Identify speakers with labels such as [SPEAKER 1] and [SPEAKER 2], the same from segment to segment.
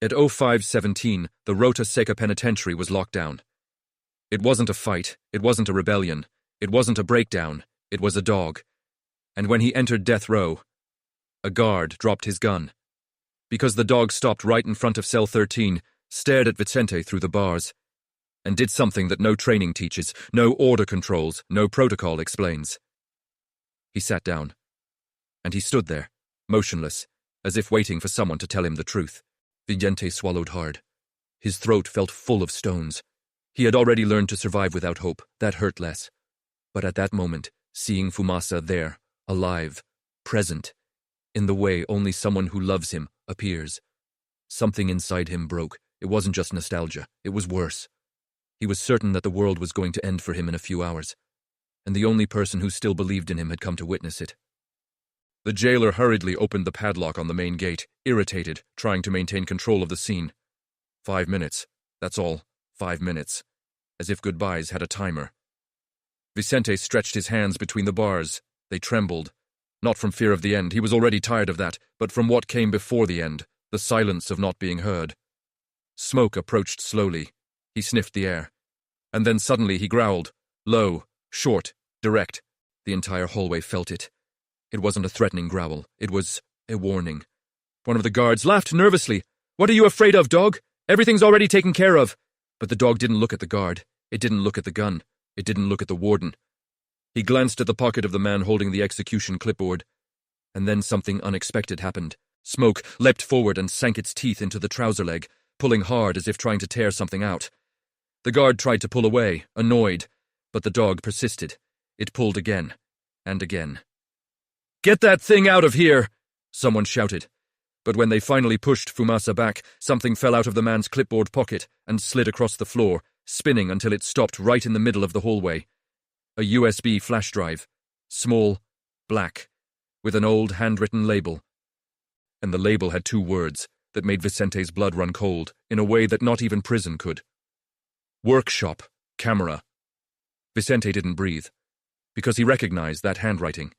[SPEAKER 1] At 05:17, the Rota Seca Penitentiary was locked down. It wasn't a fight, it wasn't a rebellion, it wasn't a breakdown, it was a dog. And when he entered death row, a guard dropped his gun. Because the dog stopped right in front of cell 13, stared at Vicente through the bars, and did something that no training teaches, no order controls, no protocol explains. He sat down, and he stood there, motionless, as if waiting for someone to tell him the truth. Vicente swallowed hard. His throat felt full of stones. He had already learned to survive without hope. That hurt less. But at that moment, seeing Fumasa there, alive, present, in the way only someone who loves him appears, something inside him broke. It wasn't just nostalgia. It was worse. He was certain that the world was going to end for him in a few hours, and the only person who still believed in him had come to witness it. The jailer hurriedly opened the padlock on the main gate, irritated, trying to maintain control of the scene. 5 minutes. That's all. 5 minutes. As if goodbyes had a timer. Vicente stretched his hands between the bars. They trembled. Not from fear of the end, he was already tired of that, but from what came before the end, the silence of not being heard. Smoke approached slowly. He sniffed the air. And then suddenly he growled. Low, short, direct. The entire hallway felt it. It wasn't a threatening growl. It was a warning. One of the guards laughed nervously. What are you afraid of, dog? Everything's already taken care of. But the dog didn't look at the guard. It didn't look at the gun. It didn't look at the warden. He glanced at the pocket of the man holding the execution clipboard. And then something unexpected happened. Smoke leapt forward and sank its teeth into the trouser leg, pulling hard as if trying to tear something out. The guard tried to pull away, annoyed, but the dog persisted. It pulled again, and again. Get that thing out of here! Someone shouted. But when they finally pushed Fumasa back, something fell out of the man's clipboard pocket and slid across the floor, spinning until it stopped right in the middle of the hallway. A USB flash drive. Small, black, with an old handwritten label. And the label had 2 words that made Vicente's blood run cold in a way that not even prison could. Workshop, camera. Vicente didn't breathe, because he recognized that handwriting.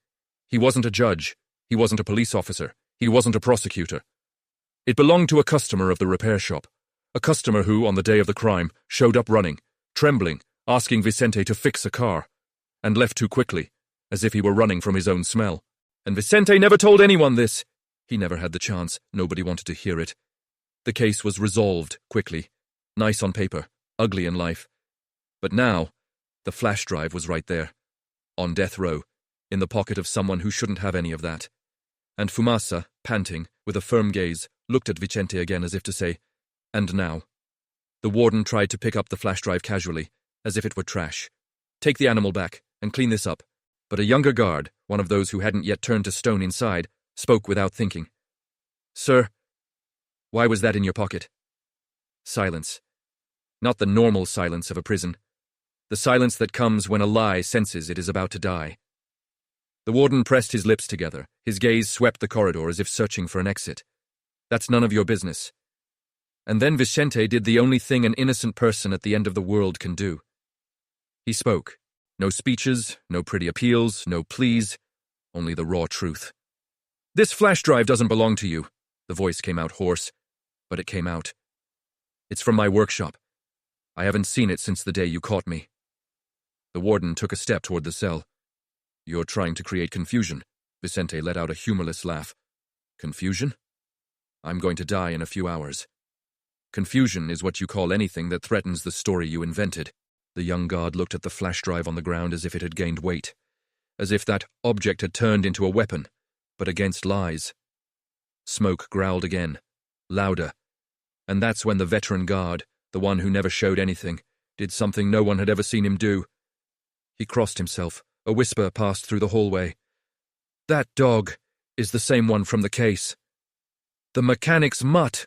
[SPEAKER 1] He wasn't a judge, he wasn't a police officer, he wasn't a prosecutor. It belonged to a customer of the repair shop, a customer who, on the day of the crime, showed up running, trembling, asking Vicente to fix a car, and left too quickly, as if he were running from his own smell. And Vicente never told anyone this. He never had the chance, nobody wanted to hear it. The case was resolved quickly, nice on paper, ugly in life. But now, the flash drive was right there, on death row, in the pocket of someone who shouldn't have any of that. And Fumasa, panting, with a firm gaze, looked at Vicente again as if to say, and now? The warden tried to pick up the flash drive casually, as if it were trash. Take the animal back, and clean this up. But a younger guard, one of those who hadn't yet turned to stone inside, spoke without thinking. Sir, why was that in your pocket? Silence. Not the normal silence of a prison. The silence that comes when a lie senses it is about to die. The warden pressed his lips together. His gaze swept the corridor as if searching for an exit. That's none of your business. And then Vicente did the only thing an innocent person at the end of the world can do. He spoke. No speeches, no pretty appeals, no pleas, only the raw truth. This flash drive doesn't belong to you. The voice came out hoarse, but it came out. It's from my workshop. I haven't seen it since the day you caught me. The warden took a step toward the cell. You're trying to create confusion. Vicente let out a humorless laugh. Confusion? I'm going to die in a few hours. Confusion is what you call anything that threatens the story you invented. The young guard looked at the flash drive on the ground as if it had gained weight, as if that object had turned into a weapon, but against lies. Smoke growled again, louder, and that's when the veteran guard, the one who never showed anything, did something no one had ever seen him do. He crossed himself. A whisper passed through the hallway. That dog is the same one from the case. The mechanic's mutt.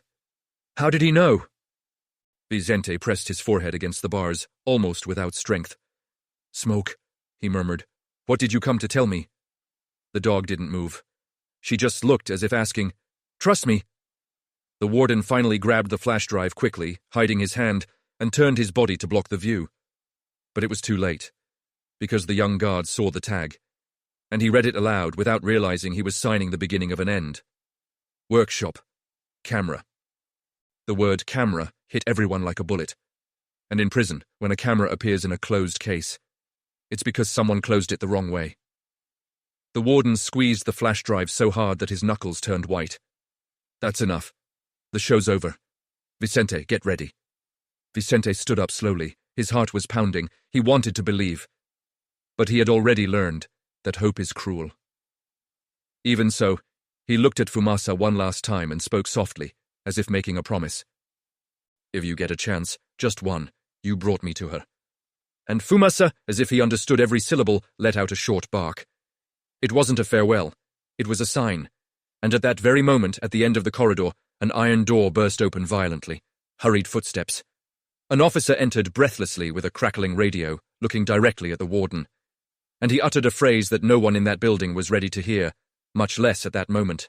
[SPEAKER 1] How did he know? Vicente pressed his forehead against the bars, almost without strength. Smoke, he murmured. What did you come to tell me? The dog didn't move. She just looked as if asking, Trust me. The warden finally grabbed the flash drive quickly, hiding his hand, and turned his body to block the view. But it was too late, because the young guard saw the tag, and he read it aloud without realizing he was signing the beginning of an end. Workshop. Camera. The word camera hit everyone like a bullet. And in prison, when a camera appears in a closed case, it's because someone closed it the wrong way. The warden squeezed the flash drive so hard that his knuckles turned white. That's enough. The show's over. Vicente, get ready. Vicente stood up slowly. His heart was pounding. He wanted to believe. But he had already learned that hope is cruel. Even so, he looked at Fumasa one last time and spoke softly, as if making a promise. If you get a chance, just one, you brought me to her. And Fumasa, as if he understood every syllable, let out a short bark. It wasn't a farewell. It was a sign. And at that very moment, at the end of the corridor, an iron door burst open violently. Hurried footsteps. An officer entered breathlessly with a crackling radio, looking directly at the warden. And he uttered a phrase that no one in that building was ready to hear, much less at that moment.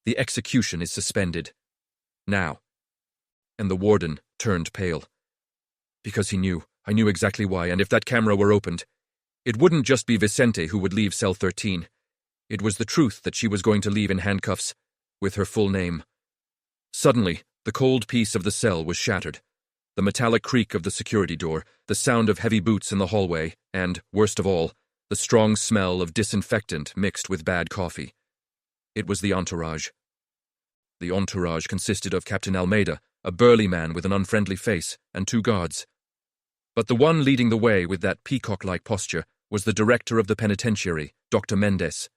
[SPEAKER 1] The execution is suspended. Now. And the warden turned pale. Because he knew. I knew exactly why, and if that camera were opened, it wouldn't just be Vicente who would leave cell 13. It was the truth that she was going to leave in handcuffs, with her full name. Suddenly, the cold peace of the cell was shattered. The metallic creak of the security door, the sound of heavy boots in the hallway, and, worst of all, the strong smell of disinfectant mixed with bad coffee. It was the entourage. The entourage consisted of Captain Almeida, a burly man with an unfriendly face, and 2 guards. But the one leading the way with that peacock-like posture was the director of the penitentiary, Dr. Mendez.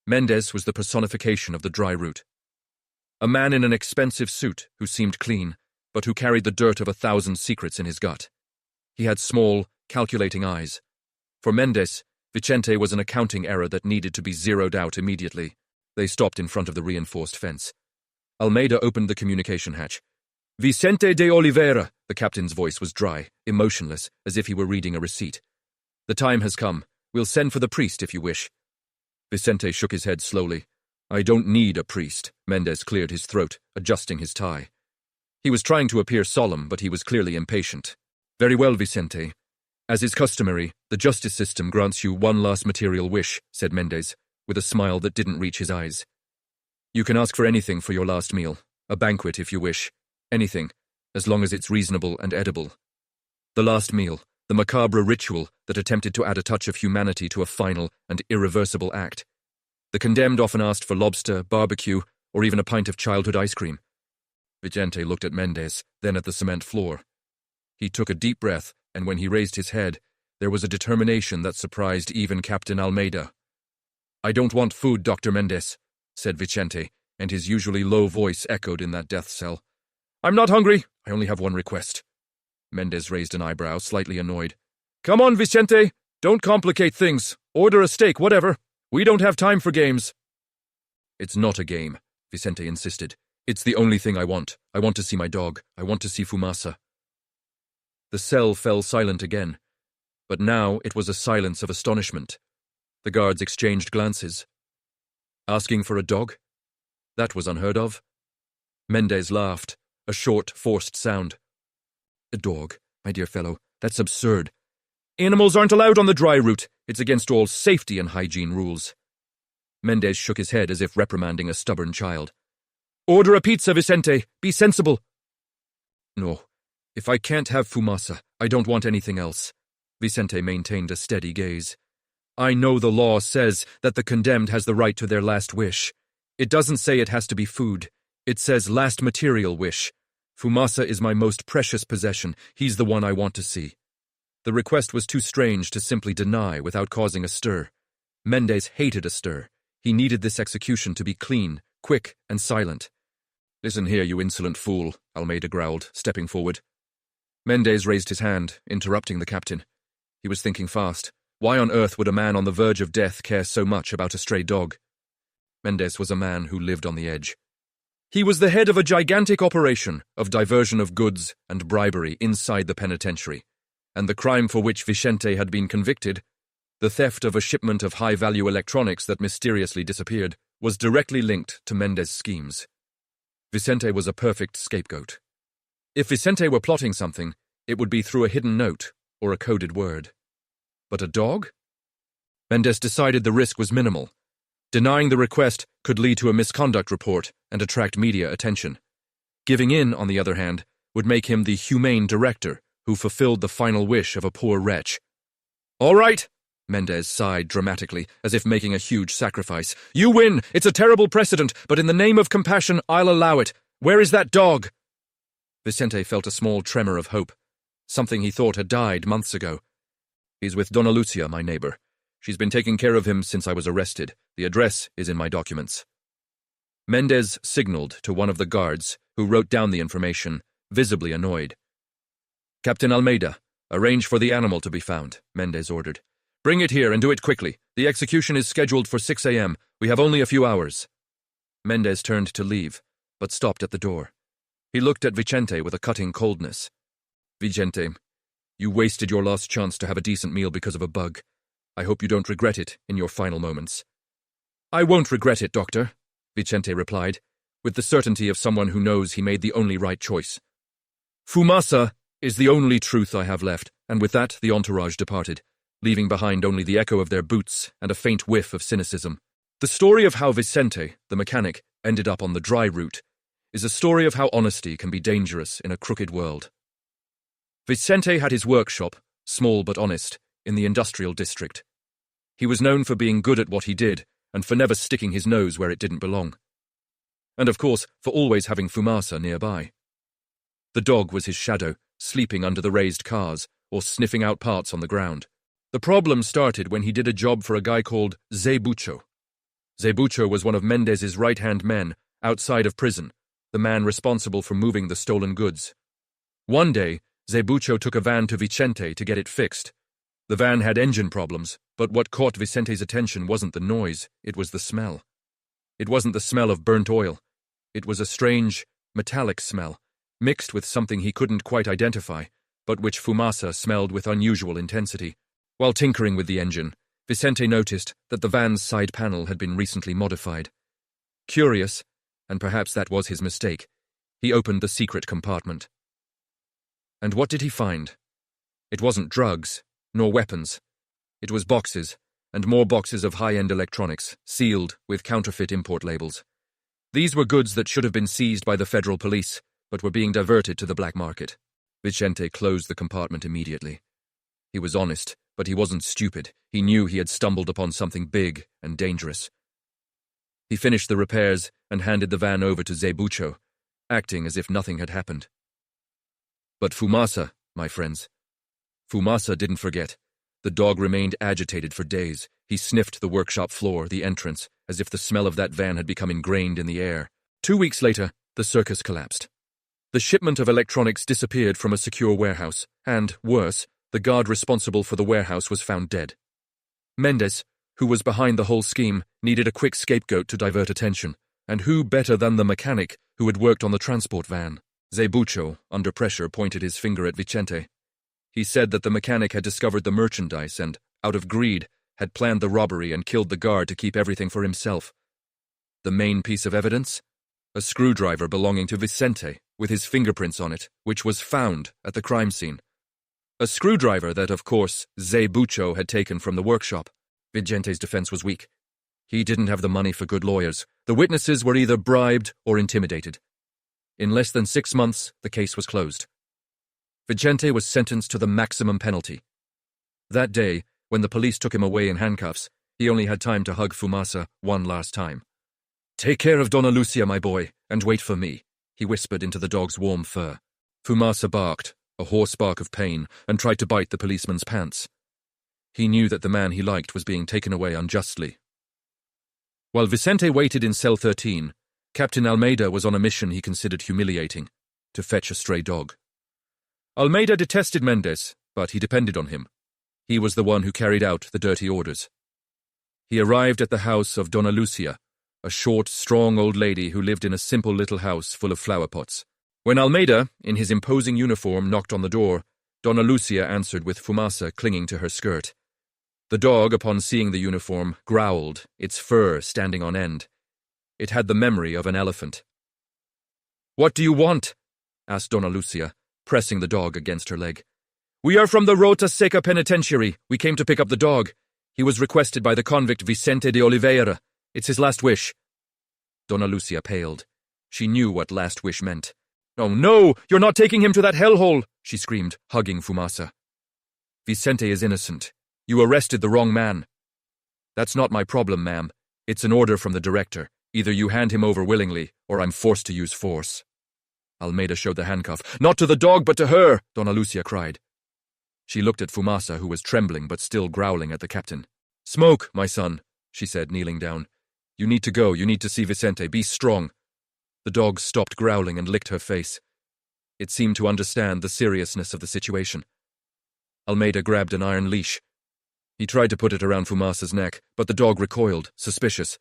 [SPEAKER 1] Mendez was the personification of the dry root. A man in an expensive suit who seemed clean, but who carried the dirt of 1,000 secrets in his gut. He had small, calculating eyes. For Mendez, Vicente was an accounting error that needed to be zeroed out immediately. They stopped in front of the reinforced fence. Almeida opened the communication hatch. Vicente de Oliveira, the captain's voice was dry, emotionless, as if he were reading a receipt. The time has come. We'll send for the priest if you wish. Vicente shook his head slowly. I don't need a priest. Mendez cleared his throat, adjusting his tie. He was trying to appear solemn, but he was clearly impatient. Very well, Vicente. As is customary, the justice system grants you one last material wish, said Mendez, with a smile that didn't reach his eyes. You can ask for anything for your last meal, a banquet if you wish. Anything, as long as it's reasonable and edible. The last meal, the macabre ritual that attempted to add a touch of humanity to a final and irreversible act. The condemned often asked for lobster, barbecue, or even a pint of childhood ice cream. Vicente looked at Mendez, then at the cement floor. He took a deep breath, and when he raised his head, there was a determination that surprised even Captain Almeida. I don't want food, Dr. Mendez, said Vicente, and his usually low voice echoed in that death cell. I'm not hungry. I only have one request. Mendez raised an eyebrow, slightly annoyed. Come on, Vicente. Don't complicate things. Order a steak, whatever. We don't have time for games. It's not a game, Vicente insisted. It's the only thing I want. I want to see my dog. I want to see Fumasa. The cell fell silent again, but now it was a silence of astonishment. The guards exchanged glances. Asking for a dog? That was unheard of. Mendez laughed. A short, forced sound. A dog, my dear fellow, that's absurd. Animals aren't allowed on the dry route. It's against all safety and hygiene rules. Mendez shook his head as if reprimanding a stubborn child. Order a pizza, Vicente. Be sensible. No. If I can't have Fumasa, I don't want anything else. Vicente maintained a steady gaze. I know the law says that the condemned has the right to their last wish. It doesn't say it has to be food. It says last material wish. Fumasa is my most precious possession. He's the one I want to see. The request was too strange to simply deny without causing a stir. Mendez hated a stir. He needed this execution to be clean, quick, and silent. Listen here, you insolent fool, Almeida growled, stepping forward. Mendez raised his hand, interrupting the captain. He was thinking fast. Why on earth would a man on the verge of death care so much about a stray dog? Mendez was a man who lived on the edge. He was the head of a gigantic operation of diversion of goods and bribery inside the penitentiary, and the crime for which Vicente had been convicted, the theft of a shipment of high-value electronics that mysteriously disappeared, was directly linked to Mendez's schemes. Vicente was a perfect scapegoat. If Vicente were plotting something, it would be through a hidden note or a coded word. But a dog? Mendez decided the risk was minimal. Denying the request could lead to a misconduct report and attract media attention. Giving in, on the other hand, would make him the humane director who fulfilled the final wish of a poor wretch. "All right," Mendez sighed dramatically, as if making a huge sacrifice. "You win! It's a terrible precedent, but in the name of compassion, I'll allow it. Where is that dog?" Vicente felt a small tremor of hope. Something he thought had died months ago. "He's with Donna Lucia, my neighbor. She's been taking care of him since I was arrested. The address is in my documents." Mendez signaled to one of the guards, who wrote down the information, visibly annoyed. "Captain Almeida, arrange for the animal to be found," Mendez ordered. "Bring it here and do it quickly. The execution is scheduled for 6 a.m. We have only a few hours." Mendez turned to leave, but stopped at the door. He looked at Vicente with a cutting coldness. "Vicente, you wasted your last chance to have a decent meal because of a bug. I hope you don't regret it in your final moments." "I won't regret it, Doctor," Vicente replied, with the certainty of someone who knows he made the only right choice. "Fumasa is the only truth I have left," and with that the entourage departed, leaving behind only the echo of their boots and a faint whiff of cynicism. The story of how Vicente, the mechanic, ended up on the dry route is a story of how honesty can be dangerous in a crooked world. Vicente had his workshop, small but honest, in the industrial district. He was known for being good at what he did and for never sticking his nose where it didn't belong. And of course, for always having Fumasa nearby. The dog was his shadow, sleeping under the raised cars or sniffing out parts on the ground. The problem started when he did a job for a guy called Zebucho. Zebucho was one of Mendez's right-hand men outside of prison, the man responsible for moving the stolen goods. One day, Zebucho took a van to Vicente to get it fixed. The van had engine problems, but what caught Vicente's attention wasn't the noise, it was the smell. It wasn't the smell of burnt oil. It was a strange, metallic smell, mixed with something he couldn't quite identify, but which Fumasa smelled with unusual intensity. While tinkering with the engine, Vicente noticed that the van's side panel had been recently modified. Curious, and perhaps that was his mistake, he opened the secret compartment. And what did he find? It wasn't drugs, nor weapons. It was boxes, and more boxes of high-end electronics, sealed with counterfeit import labels. These were goods that should have been seized by the federal police, but were being diverted to the black market. Vicente closed the compartment immediately. He was honest, but he wasn't stupid. He knew he had stumbled upon something big and dangerous. He finished the repairs and handed the van over to Zebucho, acting as if nothing had happened. But Fumasa, my friends, Fumasa didn't forget. The dog remained agitated for days. He sniffed the workshop floor, the entrance, as if the smell of that van had become ingrained in the air. 2 weeks later, the circus collapsed. The shipment of electronics disappeared from a secure warehouse, and, worse, the guard responsible for the warehouse was found dead. Mendez, who was behind the whole scheme, needed a quick scapegoat to divert attention, and who better than the mechanic who had worked on the transport van? Zebucho, under pressure, pointed his finger at Vicente. He said that the mechanic had discovered the merchandise and, out of greed, had planned the robbery and killed the guard to keep everything for himself. The main piece of evidence? A screwdriver belonging to Vicente, with his fingerprints on it, which was found at the crime scene. A screwdriver that, of course, Zebucho had taken from the workshop. Vicente's defense was weak. He didn't have the money for good lawyers. The witnesses were either bribed or intimidated. In less than 6 months, the case was closed. Vicente was sentenced to the maximum penalty. That day, when the police took him away in handcuffs, he only had time to hug Fumasa one last time. "Take care of Donna Lucia, my boy, and wait for me," he whispered into the dog's warm fur. Fumasa barked, a hoarse bark of pain, and tried to bite the policeman's pants. He knew that the man he liked was being taken away unjustly. While Vicente waited in cell 13, Captain Almeida was on a mission he considered humiliating, to fetch a stray dog. Almeida detested Mendez, but he depended on him. He was the one who carried out the dirty orders. He arrived at the house of Donna Lucia, a short, strong old lady who lived in a simple little house full of flower pots. When Almeida, in his imposing uniform, knocked on the door, Donna Lucia answered with Fumasa clinging to her skirt. The dog, upon seeing the uniform, growled, its fur standing on end. It had the memory of an elephant. "What do you want?" asked Donna Lucia, pressing the dog against her leg. "We are from the Rota Seca Penitentiary. We came to pick up the dog. He was requested by the convict Vicente de Oliveira. It's his last wish." Donna Lucia paled. She knew what last wish meant. "Oh no, you're not taking him to that hellhole," she screamed, hugging Fumasa. "Vicente is innocent. You arrested the wrong man." "That's not my problem, ma'am. It's an order from the director. Either you hand him over willingly, or I'm forced to use force." Almeida showed the handcuff. "Not to the dog, but to her!" Donna Lucia cried. She looked at Fumasa, who was trembling but still growling at the captain. "Smoke, my son," she said, kneeling down. "You need to go. You need to see Vicente. Be strong." The dog stopped growling and licked her face. It seemed to understand the seriousness of the situation. Almeida grabbed an iron leash. He tried to put it around Fumasa's neck, but the dog recoiled, suspicious.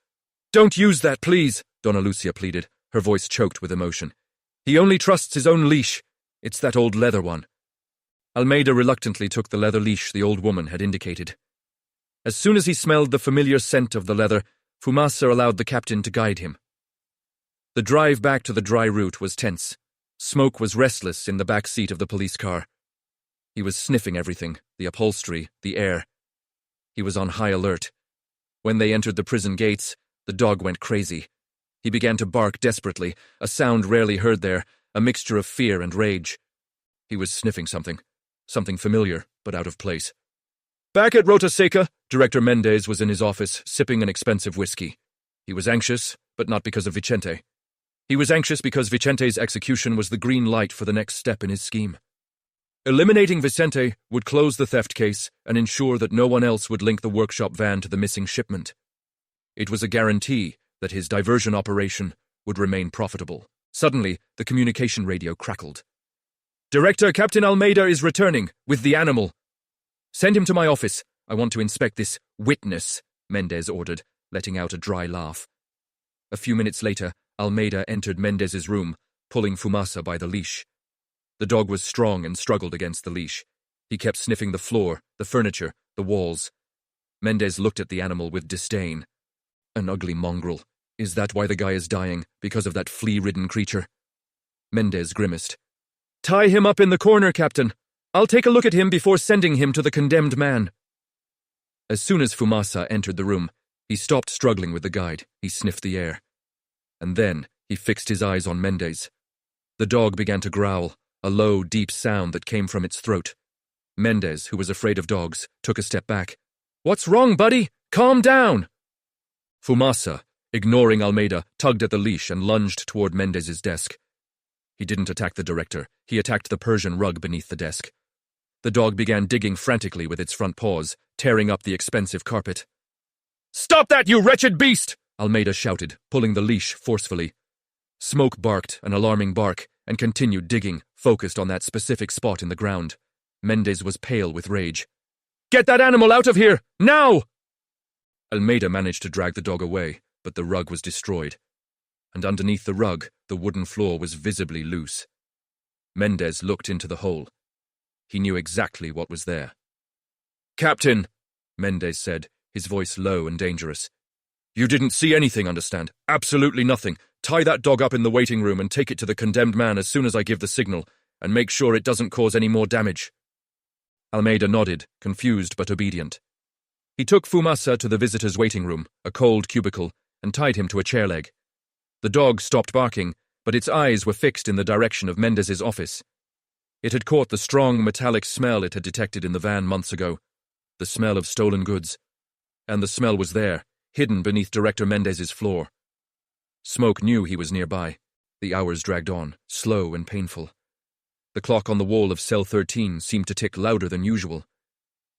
[SPEAKER 1] "Don't use that, please," Donna Lucia pleaded, her voice choked with emotion. "He only trusts his own leash. It's that old leather one." Almeida reluctantly took the leather leash the old woman had indicated. As soon as he smelled the familiar scent of the leather, Fumasa allowed the captain to guide him. The drive back to the dry route was tense. Smoke was restless in the back seat of the police car. He was sniffing everything, the upholstery, the air. He was on high alert. When they entered the prison gates, the dog went crazy. He began to bark desperately, a sound rarely heard there, a mixture of fear and rage. He was sniffing something familiar, but out of place. Back at Rota Seca, Director Mendez was in his office, sipping an expensive whiskey. He was anxious, but not because of Vicente. He was anxious because Vicente's execution was the green light for the next step in his scheme. Eliminating Vicente would close the theft case and ensure that no one else would link the workshop van to the missing shipment. It was a guarantee that his diversion operation would remain profitable. Suddenly, the communication radio crackled. "Director, Captain Almeida is returning, with the animal. Send him to my office. I want to inspect this witness," Mendez ordered, letting out a dry laugh. A few minutes later, Almeida entered Mendez's room, pulling Fumasa by the leash. The dog was strong and struggled against the leash. He kept sniffing the floor, the furniture, the walls. Mendez looked at the animal with disdain. An ugly mongrel. Is that why the guy is dying, because of that flea-ridden creature? Mendez grimaced. "Tie him up in the corner, Captain. I'll take a look at him before sending him to the condemned man." As soon as Fumasa entered the room, he stopped struggling with the guide. He sniffed the air. And then he fixed his eyes on Mendez. The dog began to growl, a low, deep sound that came from its throat. Mendez, who was afraid of dogs, took a step back. "What's wrong, buddy? Calm down!" Fumasa, ignoring Almeida, tugged at the leash and lunged toward Mendez's desk. He didn't attack the director. He attacked the Persian rug beneath the desk. The dog began digging frantically with its front paws, tearing up the expensive carpet. "Stop that, you wretched beast!" Almeida shouted, pulling the leash forcefully. Smoke barked an alarming bark and continued digging, focused on that specific spot in the ground. Mendez was pale with rage. "Get that animal out of here! Now!" Almeida managed to drag the dog away, but the rug was destroyed. And underneath the rug, the wooden floor was visibly loose. Mendez looked into the hole. He knew exactly what was there. "Captain," Mendez said, his voice low and dangerous. "You didn't see anything, understand? Absolutely nothing. Tie that dog up in the waiting room and take it to the condemned man as soon as I give the signal, and make sure it doesn't cause any more damage." Almeida nodded, confused but obedient. He took Fumasa to the visitor's waiting room, a cold cubicle, and tied him to a chair leg. The dog stopped barking, but its eyes were fixed in the direction of Mendez's office. It had caught the strong metallic smell it had detected in the van months ago, the smell of stolen goods. And the smell was there, hidden beneath Director Mendez's floor. Smoke knew he was nearby. The hours dragged on, slow and painful. The clock on the wall of cell 13 seemed to tick louder than usual.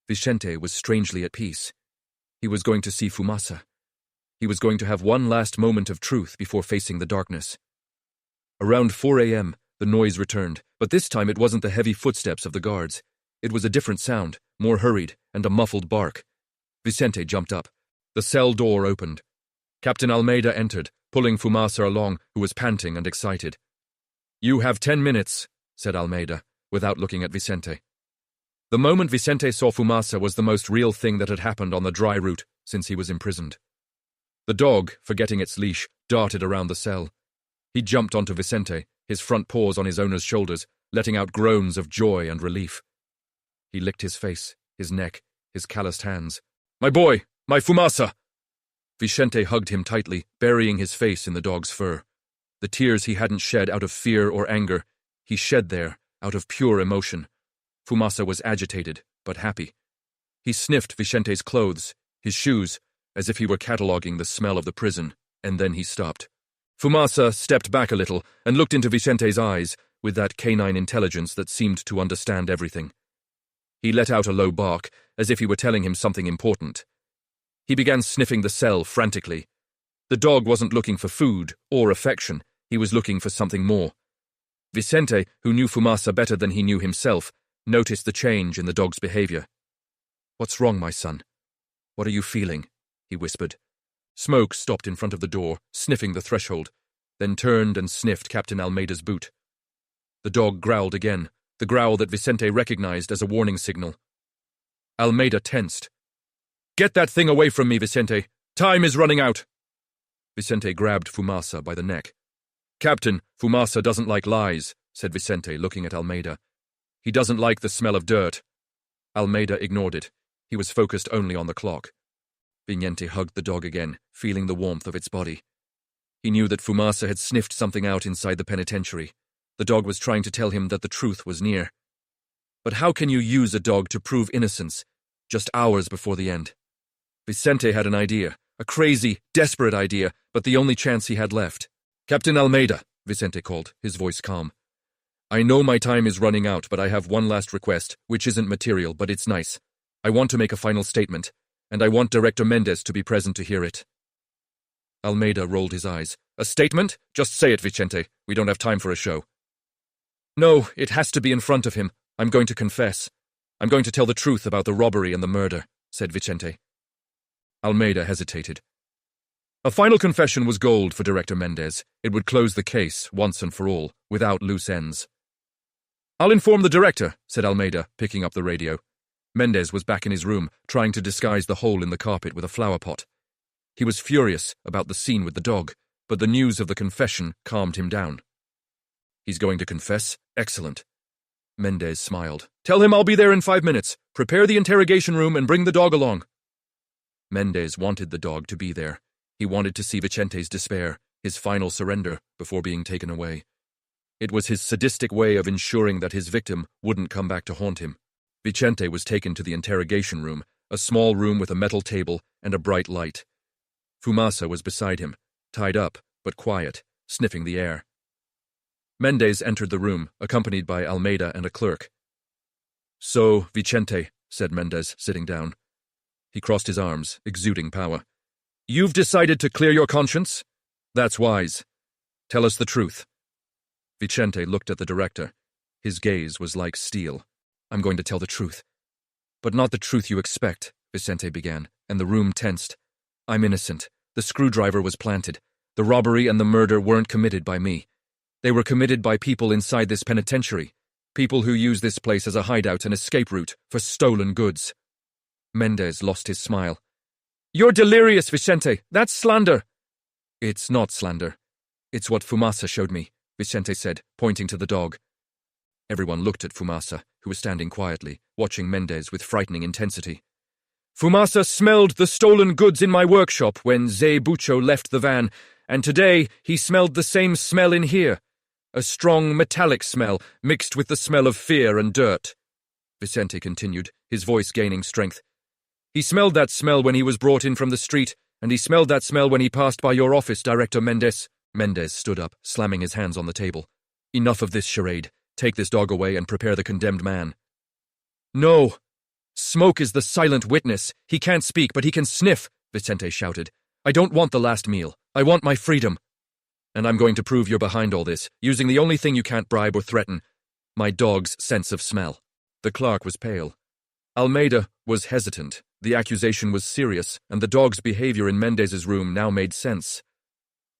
[SPEAKER 1] Vicente was strangely at peace. He was going to see Fumasa. He was going to have one last moment of truth before facing the darkness. Around 4 a.m., the noise returned, but this time it wasn't the heavy footsteps of the guards. It was a different sound, more hurried, and a muffled bark. Vicente jumped up. The cell door opened. Captain Almeida entered, pulling Fumasa along, who was panting and excited. "You have 10 minutes, said Almeida, without looking at Vicente. The moment Vicente saw Fumasa was the most real thing that had happened on the dry route since he was imprisoned. The dog, forgetting its leash, darted around the cell. He jumped onto Vicente, his front paws on his owner's shoulders, letting out groans of joy and relief. He licked his face, his neck, his calloused hands. "My boy! My Fumasa!" Vicente hugged him tightly, burying his face in the dog's fur. The tears he hadn't shed out of fear or anger, he shed there out of pure emotion. Fumasa was agitated, but happy. He sniffed Vicente's clothes, his shoes, as if he were cataloguing the smell of the prison, and then he stopped. Fumasa stepped back a little and looked into Vicente's eyes with that canine intelligence that seemed to understand everything. He let out a low bark, as if he were telling him something important. He began sniffing the cell frantically. The dog wasn't looking for food or affection, he was looking for something more. Vicente, who knew Fumasa better than he knew himself, noticed the change in the dog's behavior. "What's wrong, my son? What are you feeling?" he whispered. Smoke stopped in front of the door, sniffing the threshold, then turned and sniffed Captain Almeida's boot. The dog growled again, the growl that Vicente recognized as a warning signal. Almeida tensed. "Get that thing away from me, Vicente! Time is running out!" Vicente grabbed Fumasa by the neck. "Captain, Fumasa doesn't like lies," said Vicente, looking at Almeida. "He doesn't like the smell of dirt." Almeida ignored it. He was focused only on the clock. Vicente hugged the dog again, feeling the warmth of its body. He knew that Fumasa had sniffed something out inside the penitentiary. The dog was trying to tell him that the truth was near. But how can you use a dog to prove innocence, just hours before the end? Vicente had an idea, a crazy, desperate idea, but the only chance he had left. "Captain Almeida," Vicente called, his voice calm. "I know my time is running out, but I have one last request, which isn't material, but it's nice. I want to make a final statement, and I want Director Mendez to be present to hear it." Almeida rolled his eyes. "A statement? Just say it, Vicente. We don't have time for a show." "No, it has to be in front of him. I'm going to confess. I'm going to tell the truth about the robbery and the murder," said Vicente. Almeida hesitated. A final confession was gold for Director Mendez. It would close the case, once and for all, without loose ends. "I'll inform the director," said Almeida, picking up the radio. Mendez was back in his room, trying to disguise the hole in the carpet with a flower pot. He was furious about the scene with the dog, but the news of the confession calmed him down. "He's going to confess? Excellent." Mendez smiled. "Tell him I'll be there in 5 minutes. Prepare the interrogation room and bring the dog along." Mendez wanted the dog to be there. He wanted to see Vicente's despair, his final surrender, before being taken away. It was his sadistic way of ensuring that his victim wouldn't come back to haunt him. Vicente was taken to the interrogation room, a small room with a metal table and a bright light. Fumasa was beside him, tied up, but quiet, sniffing the air. Mendez entered the room, accompanied by Almeida and a clerk. "So, Vicente," said Mendez, sitting down. He crossed his arms, exuding power. "You've decided to clear your conscience? That's wise. Tell us the truth." Vicente looked at the director. His gaze was like steel. "I'm going to tell the truth. But not the truth you expect," Vicente began, and the room tensed. "I'm innocent. The screwdriver was planted. The robbery and the murder weren't committed by me. They were committed by people inside this penitentiary, people who use this place as a hideout and escape route for stolen goods." Mendez lost his smile. "You're delirious, Vicente. That's slander." "It's not slander. It's what Fumasa showed me," Vicente said, pointing to the dog. Everyone looked at Fumasa, who was standing quietly, watching Mendez with frightening intensity. "Fumasa smelled the stolen goods in my workshop when Zé Bucho left the van, and today he smelled the same smell in here. A strong metallic smell, mixed with the smell of fear and dirt," Vicente continued, his voice gaining strength. "He smelled that smell when he was brought in from the street, and he smelled that smell when he passed by your office, Director Mendez." Mendez stood up, slamming his hands on the table. "Enough of this charade. Take this dog away and prepare the condemned man." "No! Smoke is the silent witness. He can't speak, but he can sniff," Vicente shouted. "I don't want the last meal. I want my freedom. And I'm going to prove you're behind all this, using the only thing you can't bribe or threaten, my dog's sense of smell." The clerk was pale. Almeida was hesitant. The accusation was serious, and the dog's behavior in Mendez's room now made sense.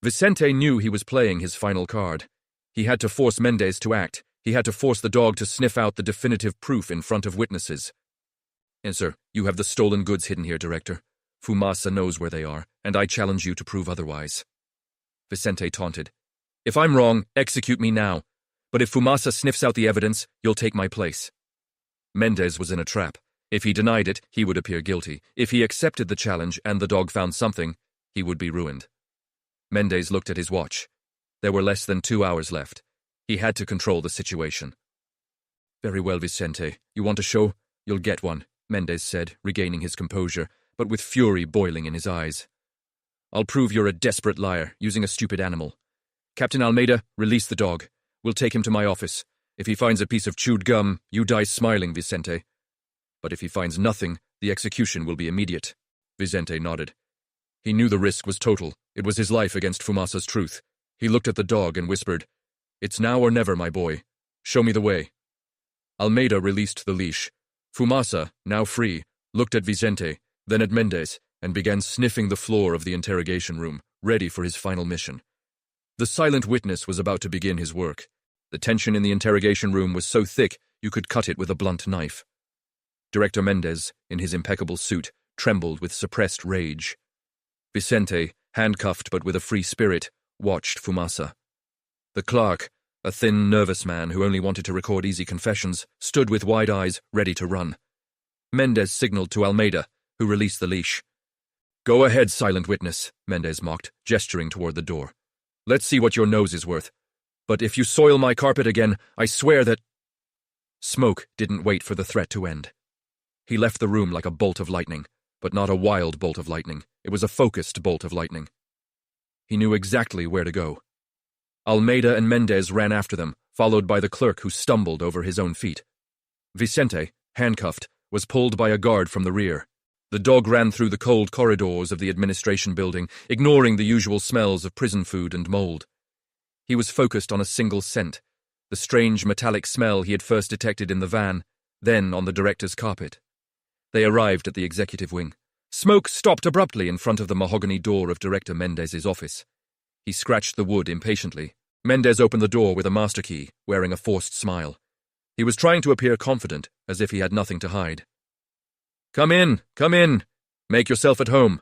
[SPEAKER 1] Vicente knew he was playing his final card. He had to force Mendez to act. He had to force the dog to sniff out the definitive proof in front of witnesses. "And sir, you have the stolen goods hidden here, Director. Fumasa knows where they are, and I challenge you to prove otherwise." Vicente taunted. "If I'm wrong, execute me now. But if Fumasa sniffs out the evidence, you'll take my place." Mendez was in a trap. If he denied it, he would appear guilty. If he accepted the challenge and the dog found something, he would be ruined. Mendez looked at his watch. There were less than 2 hours left. He had to control the situation. "Very well, Vicente. You want a show? You'll get one," Mendez said, regaining his composure, but with fury boiling in his eyes. "I'll prove you're a desperate liar, using a stupid animal. Captain Almeida, release the dog. We'll take him to my office. If he finds a piece of chewed gum, you die smiling, Vicente. But if he finds nothing, the execution will be immediate." Vicente nodded. He knew the risk was total. It was his life against Fumasa's truth. He looked at the dog and whispered, "It's now or never, my boy. Show me the way." Almeida released the leash. Fumasa, now free, looked at Vicente, then at Mendez, and began sniffing the floor of the interrogation room, ready for his final mission. The silent witness was about to begin his work. The tension in the interrogation room was so thick you could cut it with a blunt knife. Director Mendez, in his impeccable suit, trembled with suppressed rage. Vicente, handcuffed but with a free spirit, watched Fumasa. The clerk, a thin, nervous man who only wanted to record easy confessions, stood with wide eyes, ready to run. Mendez signaled to Almeida, who released the leash. "Go ahead, silent witness," Mendez mocked, gesturing toward the door. "Let's see what your nose is worth. But if you soil my carpet again, I swear that—" Smoke didn't wait for the threat to end. He left the room like a bolt of lightning, but not a wild bolt of lightning. It was a focused bolt of lightning. He knew exactly where to go. Almeida and Mendez ran after them, followed by the clerk who stumbled over his own feet. Vicente, handcuffed, was pulled by a guard from the rear. The dog ran through the cold corridors of the administration building, ignoring the usual smells of prison food and mold. He was focused on a single scent, the strange metallic smell he had first detected in the van, then on the director's carpet. They arrived at the executive wing. Smoke stopped abruptly in front of the mahogany door of Director Mendez's office. He scratched the wood impatiently. Mendez opened the door with a master key, wearing a forced smile. He was trying to appear confident, as if he had nothing to hide. Come in. Make yourself at home,"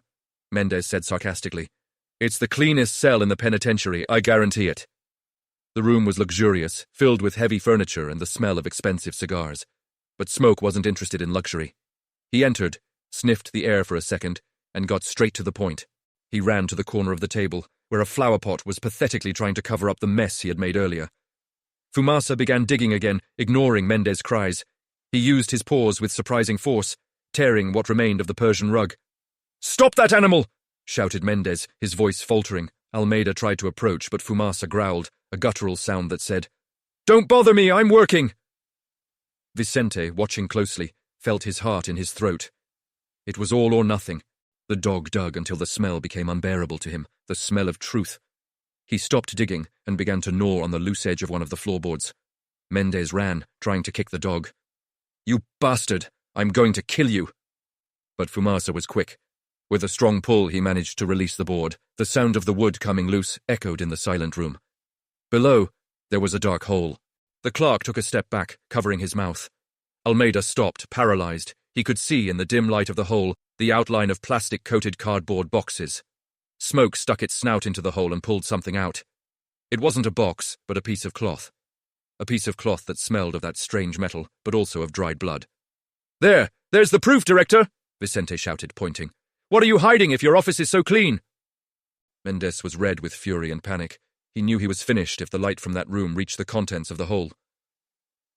[SPEAKER 1] Mendez said sarcastically. "It's the cleanest cell in the penitentiary, I guarantee it." The room was luxurious, filled with heavy furniture and the smell of expensive cigars. But Smoke wasn't interested in luxury. He entered, sniffed the air for a second, and got straight to the point. He ran to the corner of the table, where a flower pot was pathetically trying to cover up the mess he had made earlier. Fumasa began digging again, ignoring Mendez's cries. He used his paws with surprising force, tearing what remained of the Persian rug. "Stop that animal!" shouted Mendez, his voice faltering. Almeida tried to approach, but Fumasa growled, a guttural sound that said, "Don't bother me, I'm working!" Vicente, watching closely, felt his heart in his throat. It was all or nothing. The dog dug until the smell became unbearable to him, the smell of truth. He stopped digging and began to gnaw on the loose edge of one of the floorboards. Mendez ran, trying to kick the dog. "You bastard! I'm going to kill you!" But Fumasa was quick. With a strong pull, he managed to release the board. The sound of the wood coming loose echoed in the silent room. Below, there was a dark hole. The clerk took a step back, covering his mouth. Almeida stopped, paralyzed. He could see, in the dim light of the hole, the outline of plastic-coated cardboard boxes. Smoke stuck its snout into the hole and pulled something out. It wasn't a box, but a piece of cloth. A piece of cloth that smelled of that strange metal, but also of dried blood. There's the proof, Director!" Vicente shouted, pointing. "What are you hiding if your office is so clean?" Mendez was red with fury and panic. He knew he was finished if the light from that room reached the contents of the hole.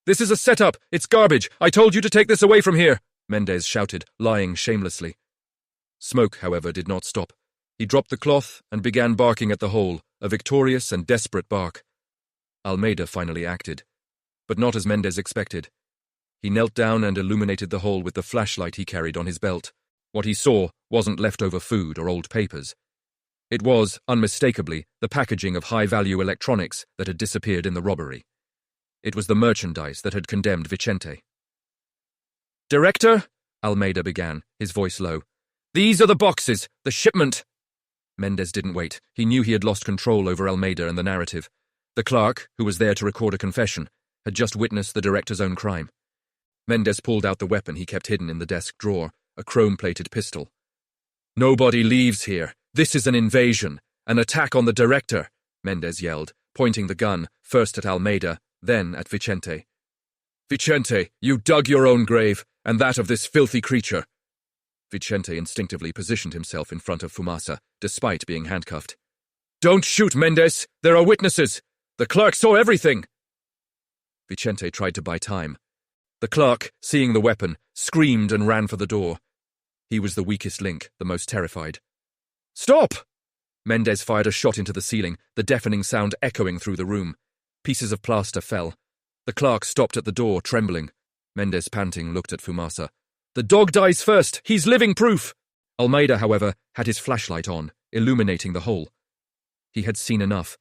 [SPEAKER 1] "This is a setup! It's garbage! I told you to take this away from here!" Mendez shouted, lying shamelessly. Smoke, however, did not stop. He dropped the cloth and began barking at the hole, a victorious and desperate bark. Almeida finally acted, but not as Mendez expected. He knelt down and illuminated the hole with the flashlight he carried on his belt. What he saw wasn't leftover food or old papers. It was, unmistakably, the packaging of high-value electronics that had disappeared in the robbery. It was the merchandise that had condemned Vicente. "Director," Almeida began, his voice low, "these are the boxes, the shipment." Mendez didn't wait. He knew he had lost control over Almeida and the narrative. The clerk, who was there to record a confession, had just witnessed the director's own crime. Mendez pulled out the weapon he kept hidden in the desk drawer, a chrome-plated pistol. "Nobody leaves here. This is an invasion, an attack on the director," Mendez yelled, pointing the gun, first at Almeida, then at Vicente. "Vicente, you dug your own grave, and that of this filthy creature." Vicente instinctively positioned himself in front of Fumasa, despite being handcuffed. Don't shoot, Mendez! There are witnesses! The clerk saw everything! Vicente tried to buy time. The clerk, seeing the weapon, screamed and ran for the door. He was the weakest link, the most terrified. Stop! Mendez fired a shot into the ceiling, the deafening sound echoing through the room. Pieces of plaster fell. The clerk stopped at the door, trembling. Mendez, panting, looked at Fumasa. The dog dies first! He's living proof! Almeida, however, had his flashlight on, illuminating the hole. He had seen enough.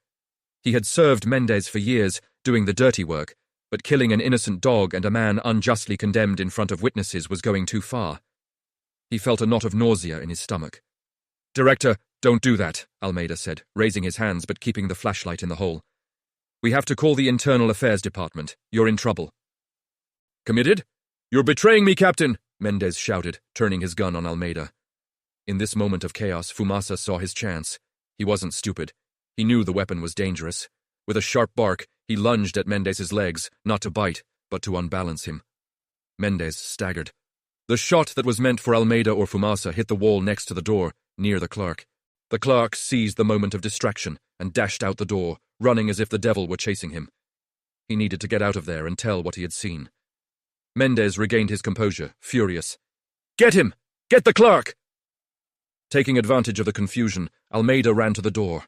[SPEAKER 1] He had served Mendez for years, doing the dirty work, but killing an innocent dog and a man unjustly condemned in front of witnesses was going too far. He felt a knot of nausea in his stomach. Director, don't do that, Almeida said, raising his hands but keeping the flashlight in the hole. We have to call the Internal Affairs Department. You're in trouble. Committed? You're betraying me, Captain, Mendez shouted, turning his gun on Almeida. In this moment of chaos, Fumasa saw his chance. He wasn't stupid. He knew the weapon was dangerous. With a sharp bark, he lunged at Mendez's legs, not to bite, but to unbalance him. Mendez staggered. The shot that was meant for Almeida or Fumasa hit the wall next to the door, near the clerk. The clerk seized the moment of distraction and dashed out the door, running as if the devil were chasing him. He needed to get out of there and tell what he had seen. Mendez regained his composure, furious. Get him! Get the clerk! Taking advantage of the confusion, Almeida ran to the door.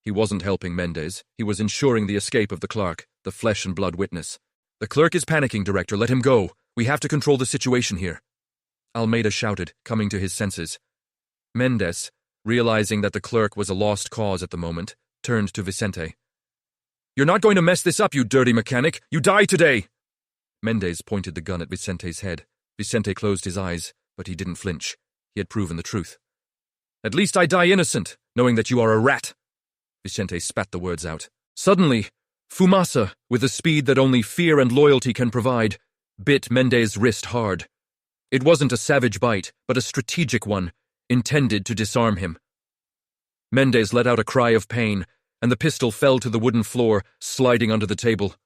[SPEAKER 1] He wasn't helping Mendez. He was ensuring the escape of the clerk, the flesh-and-blood witness. The clerk is panicking, Director. Let him go. We have to control the situation here. Almeida shouted, coming to his senses. Mendez, realizing that the clerk was a lost cause at the moment, turned to Vicente. You're not going to mess this up, you dirty mechanic. You die today. Mendez pointed the gun at Vicente's head. Vicente closed his eyes, but he didn't flinch. He had proven the truth. At least I die innocent, knowing that you are a rat. Vicente spat the words out. Suddenly, Fumasa, with the speed that only fear and loyalty can provide, bit Mendez's wrist hard. It wasn't a savage bite, but a strategic one, intended to disarm him. Mendez let out a cry of pain, and the pistol fell to the wooden floor, sliding under the table.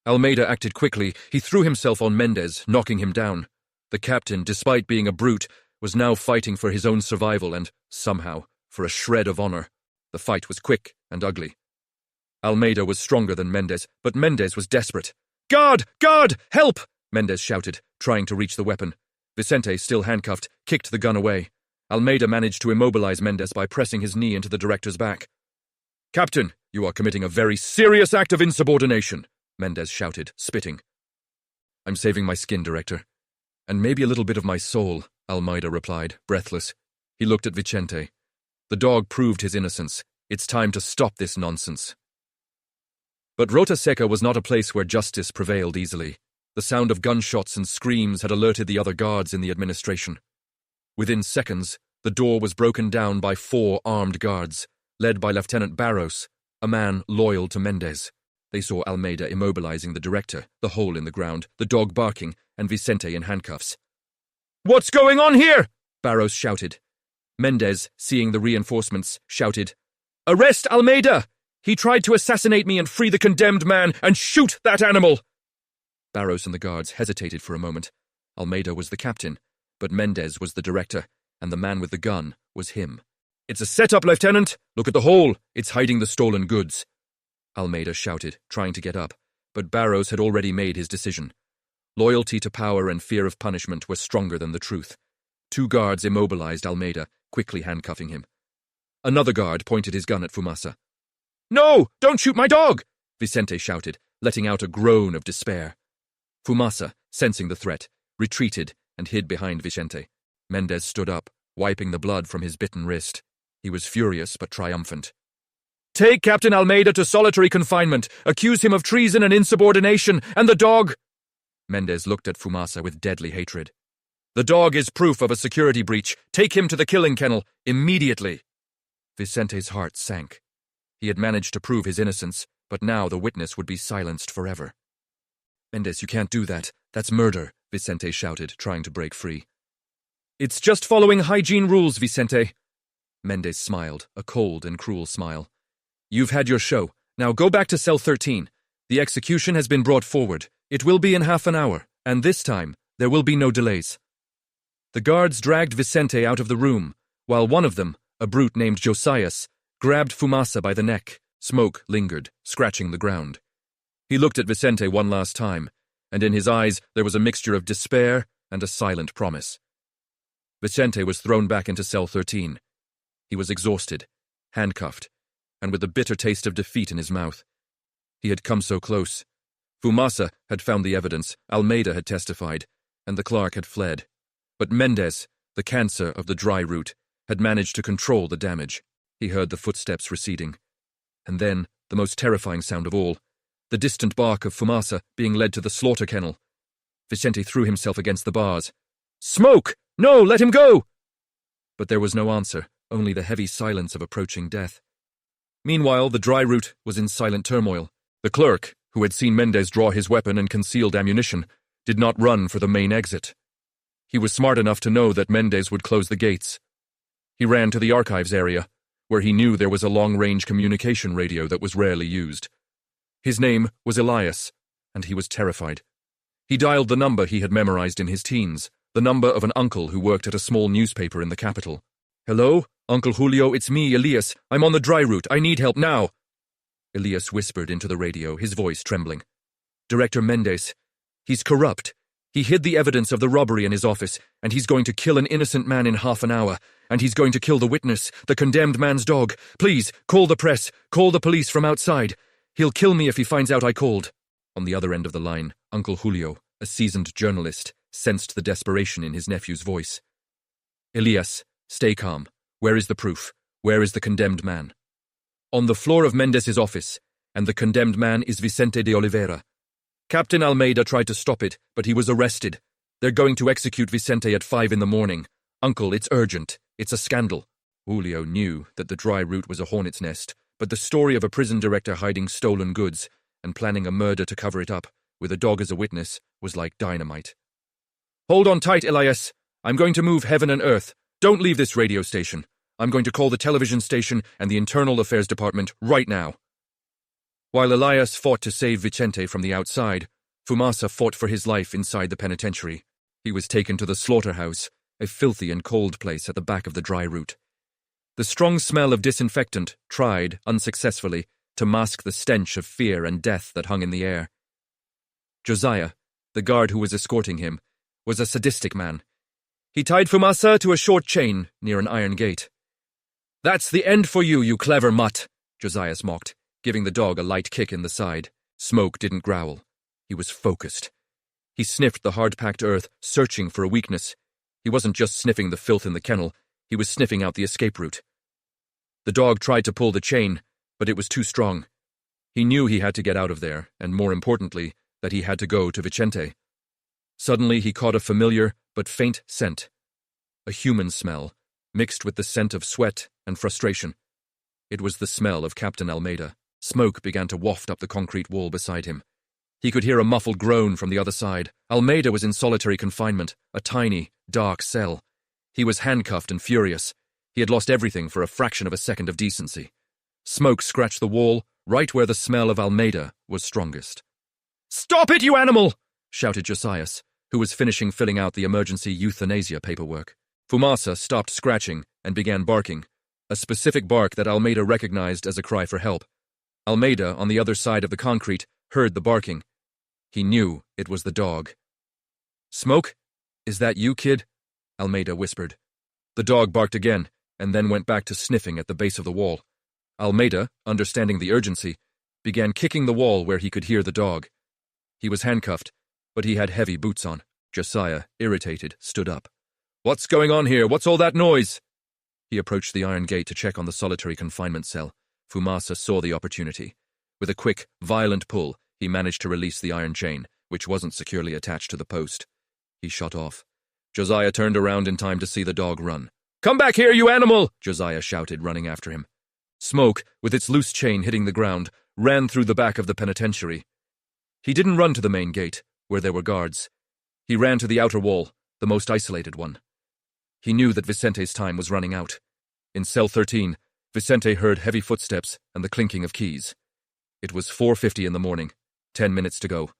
[SPEAKER 1] Almeida acted quickly. He threw himself on Mendez, knocking him down. The captain, despite being a brute, was now fighting for his own survival and, somehow, for a shred of honor. The fight was quick and ugly. Almeida was stronger than Mendez, but Mendez was desperate. Guard! Guard! Help! Mendez shouted, trying to reach the weapon. Vicente, still handcuffed, kicked the gun away. Almeida managed to immobilize Mendez by pressing his knee into the director's back. Captain, you are committing a very serious act of insubordination, Mendez shouted, spitting. I'm saving my skin, Director. And maybe a little bit of my soul, Almeida replied, breathless. He looked at Vicente. The dog proved his innocence. It's time to stop this nonsense. But Rota Seca was not a place where justice prevailed easily. The sound of gunshots and screams had alerted the other guards in the administration. Within seconds, the door was broken down by 4 armed guards, led by Lieutenant Barros, a man loyal to Mendez. They saw Almeida immobilizing the director, the hole in the ground, the dog barking, and Vicente in handcuffs. What's going on here? Barros shouted. Mendez, seeing the reinforcements, shouted, Arrest Almeida! He tried to assassinate me and free the condemned man, and shoot that animal! Barros and the guards hesitated for a moment. Almeida was the captain, but Mendez was the director, and the man with the gun was him. It's a setup, Lieutenant! Look at the hole! It's hiding the stolen goods! Almeida shouted, trying to get up, but Barros had already made his decision. Loyalty to power and fear of punishment were stronger than the truth. 2 guards immobilized Almeida, quickly handcuffing him. Another guard pointed his gun at Fumasa. No! Don't shoot my dog! Vicente shouted, letting out a groan of despair. Fumasa, sensing the threat, retreated and hid behind Vicente. Mendez stood up, wiping the blood from his bitten wrist. He was furious but triumphant. Take Captain Almeida to solitary confinement. Accuse him of treason and insubordination, and the dog... Mendez looked at Fumasa with deadly hatred. The dog is proof of a security breach. Take him to the killing kennel, immediately. Vicente's heart sank. He had managed to prove his innocence, but now the witness would be silenced forever. Mendez, you can't do that. That's murder, Vicente shouted, trying to break free. It's just following hygiene rules, Vicente. Mendez smiled, a cold and cruel smile. You've had your show. Now go back to cell 13. The execution has been brought forward. It will be in half an hour, and this time, there will be no delays. The guards dragged Vicente out of the room, while one of them, a brute named Josias, grabbed Fumasa by the neck. Smoke lingered, scratching the ground. He looked at Vicente one last time, and in his eyes there was a mixture of despair and a silent promise. Vicente was thrown back into cell 13. He was exhausted, handcuffed, and with the bitter taste of defeat in his mouth. He had come so close. Fumasa had found the evidence, Almeida had testified, and the clerk had fled. But Mendez, the cancer of the dry root, had managed to control the damage. He heard the footsteps receding. And then, the most terrifying sound of all, the distant bark of Fumasa being led to the slaughter kennel. Vicente threw himself against the bars. "Smoke! No, let him go!" But there was no answer, only the heavy silence of approaching death. Meanwhile, the dry root was in silent turmoil. The clerk, who had seen Mendez draw his weapon and concealed ammunition, did not run for the main exit. He was smart enough to know that Mendez would close the gates. He ran to the archives area, where he knew there was a long-range communication radio that was rarely used. His name was Elias, and he was terrified. He dialed the number he had memorized in his teens, the number of an uncle who worked at a small newspaper in the capital. "Hello? Uncle Julio, it's me, Elias. I'm on the dry route. I need help now." Elias whispered into the radio, his voice trembling. "Director Mendez. He's corrupt. He hid the evidence of the robbery in his office, and he's going to kill an innocent man in half an hour, and he's going to kill the witness, the condemned man's dog. Please, call the press, call the police from outside. He'll kill me if he finds out I called." On the other end of the line, Uncle Julio, a seasoned journalist, sensed the desperation in his nephew's voice. "Elias, stay calm. Where is the proof? Where is the condemned man?" "On the floor of Mendez's office, and the condemned man is Vicente de Oliveira. Captain Almeida tried to stop it, but he was arrested. They're going to execute Vicente at 5 in the morning. Uncle, it's urgent. It's a scandal." Julio knew that the dry route was a hornet's nest, but the story of a prison director hiding stolen goods and planning a murder to cover it up, with a dog as a witness, was like dynamite. "Hold on tight, Elias. I'm going to move heaven and earth. Don't leave this radio station. I'm going to call the television station and the Internal Affairs Department right now." While Elias fought to save Vicente from the outside, Fumasa fought for his life inside the penitentiary. He was taken to the slaughterhouse, a filthy and cold place at the back of the dry route. The strong smell of disinfectant tried, unsuccessfully, to mask the stench of fear and death that hung in the air. Josiah, the guard who was escorting him, was a sadistic man. He tied Fumasa to a short chain near an iron gate. "That's the end for you, you clever mutt," Josiah mocked, giving the dog a light kick in the side. Smoke didn't growl. He was focused. He sniffed the hard-packed earth, searching for a weakness. He wasn't just sniffing the filth in the kennel, he was sniffing out the escape route. The dog tried to pull the chain, but it was too strong. He knew he had to get out of there, and more importantly, that he had to go to Vicente. Suddenly he caught a familiar but faint scent. A human smell, mixed with the scent of sweat and frustration. It was the smell of Captain Almeida. Smoke began to waft up the concrete wall beside him. He could hear a muffled groan from the other side. Almeida was in solitary confinement, a tiny, dark cell. He was handcuffed and furious. He had lost everything for a fraction of a second of decency. Smoke scratched the wall, right where the smell of Almeida was strongest. "Stop it, you animal!" shouted Josias, who was finishing filling out the emergency euthanasia paperwork. Fumasa stopped scratching and began barking, a specific bark that Almeida recognized as a cry for help. Almeida, on the other side of the concrete, heard the barking. He knew it was the dog. "Smoke? Is that you, kid?" Almeida whispered. The dog barked again, and then went back to sniffing at the base of the wall. Almeida, understanding the urgency, began kicking the wall where he could hear the dog. He was handcuffed, but he had heavy boots on. Josiah, irritated, stood up. "What's going on here? What's all that noise?" He approached the iron gate to check on the solitary confinement cell. Fumasa saw the opportunity. With a quick, violent pull, he managed to release the iron chain, which wasn't securely attached to the post. He shot off. Josiah turned around in time to see the dog run. "Come back here, you animal!" Josiah shouted, running after him. Smoke, with its loose chain hitting the ground, ran through the back of the penitentiary. He didn't run to the main gate, where there were guards. He ran to the outer wall, the most isolated one. He knew that Vicente's time was running out. In cell 13, Vicente heard heavy footsteps and the clinking of keys. It was 4:50 in the morning, 10 minutes to go.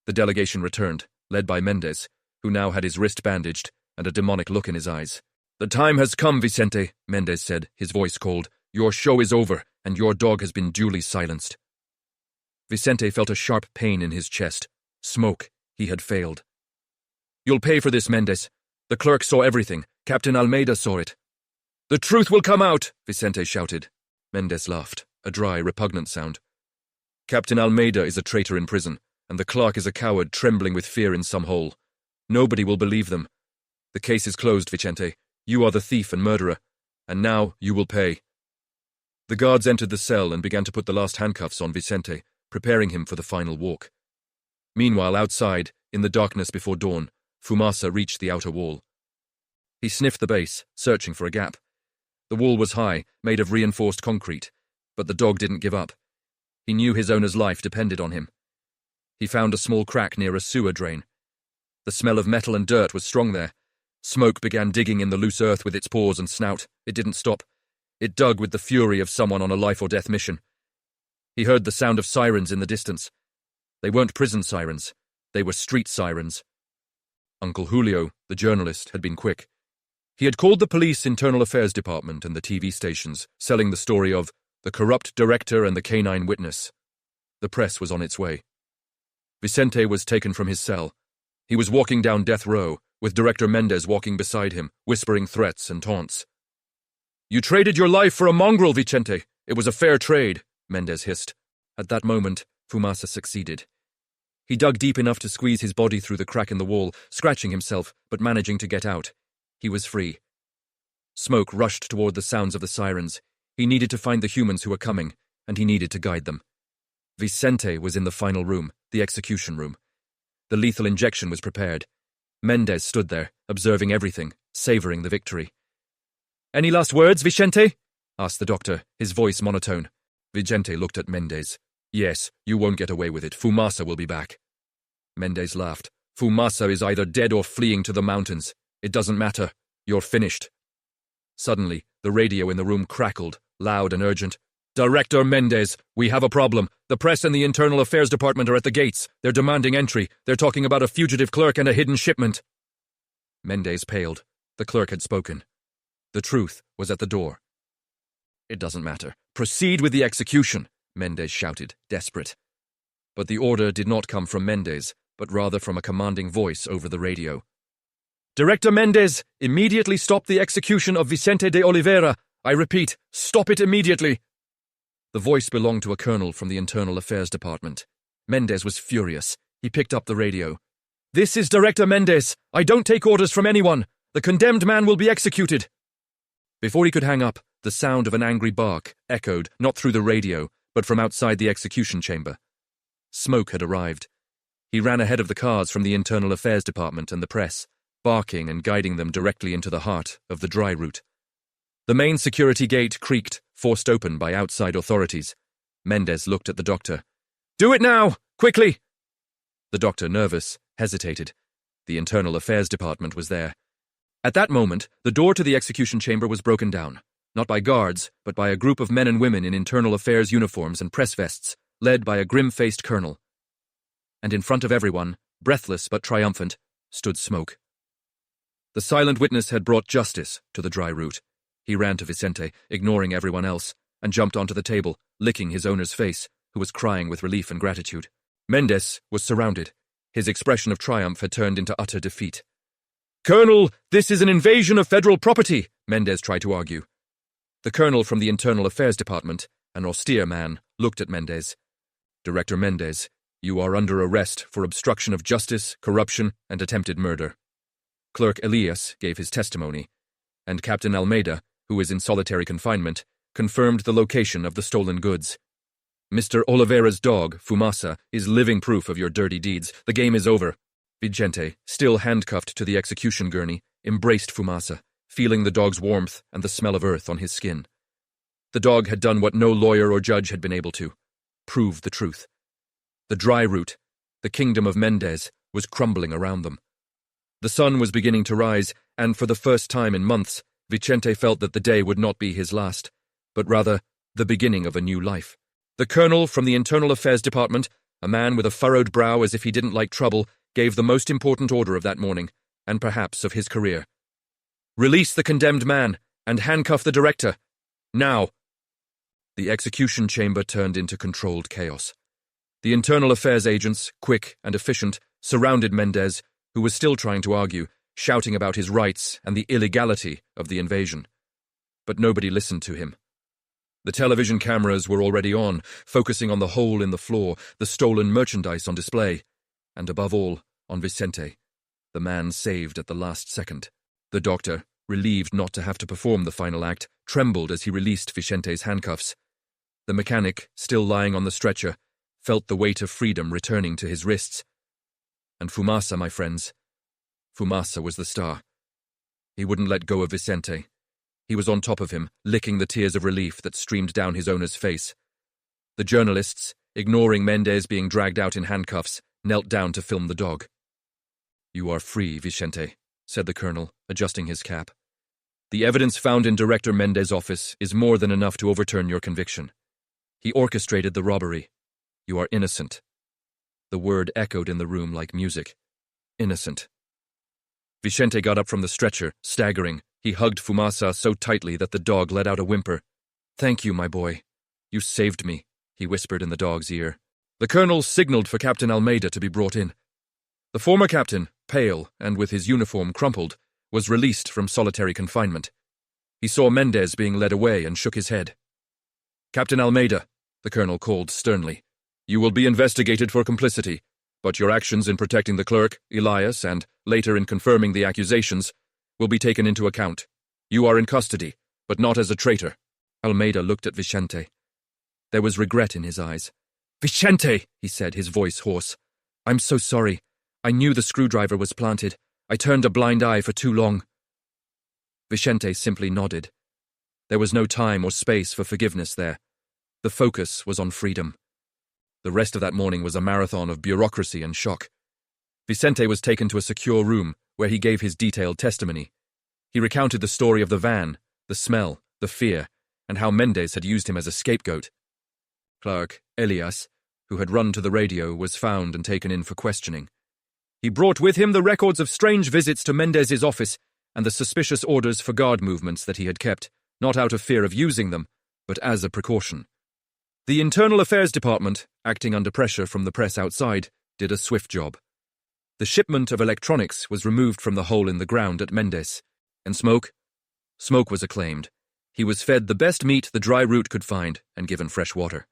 [SPEAKER 1] The delegation returned, led by Mendez, who now had his wrist bandaged and a demonic look in his eyes. "The time has come, Vicente," Mendez said, his voice cold. Your show is over, and your dog has been duly silenced. Vicente felt a sharp pain in his chest. Smoke. He had failed. You'll pay for this, Mendez. The clerk saw everything. Captain Almeida saw it. The truth will come out, Vicente shouted. Mendez laughed, a dry, repugnant sound. Captain Almeida is a traitor in prison, and the clerk is a coward trembling with fear in some hole. Nobody will believe them. The case is closed, Vicente. You are the thief and murderer, and now you will pay. The guards entered the cell and began to put the last handcuffs on Vicente, preparing him for the final walk. Meanwhile, outside, in the darkness before dawn, Fumasa reached the outer wall. He sniffed the base, searching for a gap. The wall was high, made of reinforced concrete, but the dog didn't give up. He knew his owner's life depended on him. He found a small crack near a sewer drain. The smell of metal and dirt was strong there. Smoke began digging in the loose earth with its paws and snout. It didn't stop. It dug with the fury of someone on a life-or-death mission. He heard the sound of sirens in the distance. They weren't prison sirens. They were street sirens. Uncle Julio, the journalist, had been quick. He had called the police internal affairs department and the TV stations, selling the story of the corrupt director and the canine witness. The press was on its way. Vicente was taken from his cell. He was walking down death row, with Director Mendez walking beside him, whispering threats and taunts. You traded your life for a mongrel, Vicente. It was a fair trade, Mendez hissed. At that moment, Fumasa succeeded. He dug deep enough to squeeze his body through the crack in the wall, scratching himself, but managing to get out. He was free. Smoke rushed toward the sounds of the sirens. He needed to find the humans who were coming, and he needed to guide them. Vicente was in the final room, the execution room. The lethal injection was prepared. Mendez stood there, observing everything, savoring the victory. Any last words, Vicente? Asked the doctor, his voice monotone. Vicente looked at Mendez. Yes, you won't get away with it. Fumasa will be back. Mendez laughed. Fumasa is either dead or fleeing to the mountains. It doesn't matter. You're finished. Suddenly, the radio in the room crackled, loud and urgent. Director Mendez, we have a problem. The press and the Internal Affairs Department are at the gates. They're demanding entry. They're talking about a fugitive clerk and a hidden shipment. Mendez paled. The clerk had spoken. The truth was at the door. It doesn't matter. Proceed with the execution, Mendez shouted, desperate. But the order did not come from Mendez, but rather from a commanding voice over the radio. Director Mendez, immediately stop the execution of Vicente de Oliveira. I repeat, stop it immediately. The voice belonged to a colonel from the Internal Affairs Department. Mendez was furious. He picked up the radio. This is Director Mendez. I don't take orders from anyone. The condemned man will be executed. Before he could hang up, the sound of an angry bark echoed, not through the radio, but from outside the execution chamber. Smoke had arrived. He ran ahead of the cars from the Internal Affairs Department and the press, barking and guiding them directly into the heart of the dry route. The main security gate creaked, forced open by outside authorities. Mendez looked at the doctor. Do it now! Quickly! The doctor, nervous, hesitated. The Internal Affairs Department was there. At that moment, the door to the execution chamber was broken down, not by guards, but by a group of men and women in Internal Affairs uniforms and press vests, led by a grim-faced colonel. And in front of everyone, breathless but triumphant, stood Smoke. The silent witness had brought justice to the dry route. He ran to Vicente, ignoring everyone else, and jumped onto the table, licking his owner's face, who was crying with relief and gratitude. Mendez was surrounded. His expression of triumph had turned into utter defeat. Colonel, this is an invasion of federal property, Mendez tried to argue. The colonel from the Internal Affairs Department, an austere man, looked at Mendez. Director Mendez, you are under arrest for obstruction of justice, corruption, and attempted murder. Clerk Elias gave his testimony, and Captain Almeida, who is in solitary confinement, confirmed the location of the stolen goods. Mr. Oliveira's dog, Fumasa, is living proof of your dirty deeds. The game is over. Vicente, still handcuffed to the execution gurney, embraced Fumasa, feeling the dog's warmth and the smell of earth on his skin. The dog had done what no lawyer or judge had been able to: prove the truth. The dry route, the kingdom of Mendez, was crumbling around them. The sun was beginning to rise, and for the first time in months, Vicente felt that the day would not be his last, but rather the beginning of a new life. The colonel from the Internal Affairs Department, a man with a furrowed brow as if he didn't like trouble, gave the most important order of that morning, and perhaps of his career. Release the condemned man, and handcuff the director. Now. The execution chamber turned into controlled chaos. The internal affairs agents, quick and efficient, surrounded Mendez, who was still trying to argue, shouting about his rights and the illegality of the invasion. But nobody listened to him. The television cameras were already on, focusing on the hole in the floor, the stolen merchandise on display, and above all, on Vicente, the man saved at the last second. The doctor, relieved not to have to perform the final act, trembled as he released Vicente's handcuffs. The mechanic, still lying on the stretcher, felt the weight of freedom returning to his wrists. And Fumasa, my friends. Fumasa was the star. He wouldn't let go of Vicente. He was on top of him, licking the tears of relief that streamed down his owner's face. The journalists, ignoring Mendez being dragged out in handcuffs, knelt down to film the dog. "You are free, Vicente," said the colonel, adjusting his cap. "The evidence found in Director Mendez's office is more than enough to overturn your conviction. He orchestrated the robbery. You are innocent." The word echoed in the room like music. Innocent. Vicente got up from the stretcher, staggering. He hugged Fumasa so tightly that the dog let out a whimper. "Thank you, my boy. You saved me," he whispered in the dog's ear. The colonel signaled for Captain Almeida to be brought in. The former captain, pale and with his uniform crumpled, was released from solitary confinement. He saw Mendez being led away and shook his head. "Captain Almeida," the colonel called sternly, "you will be investigated for complicity, but your actions in protecting the clerk, Elias, and later in confirming the accusations, will be taken into account. You are in custody, but not as a traitor." Almeida looked at Vicente. There was regret in his eyes. "Vicente," he said, his voice hoarse. "I'm so sorry. I knew the screwdriver was planted. I turned a blind eye for too long." Vicente simply nodded. There was no time or space for forgiveness there. The focus was on freedom. The rest of that morning was a marathon of bureaucracy and shock. Vicente was taken to a secure room, where he gave his detailed testimony. He recounted the story of the van, the smell, the fear, and how Mendez had used him as a scapegoat. Clerk Elias, who had run to the radio, was found and taken in for questioning. He brought with him the records of strange visits to Mendez's office and the suspicious orders for guard movements that he had kept, not out of fear of using them, but as a precaution. The Internal Affairs Department, acting under pressure from the press outside, did a swift job. The shipment of electronics was removed from the hole in the ground at Mendez. And Smoke? Smoke was acclaimed. He was fed the best meat the dry root could find and given fresh water.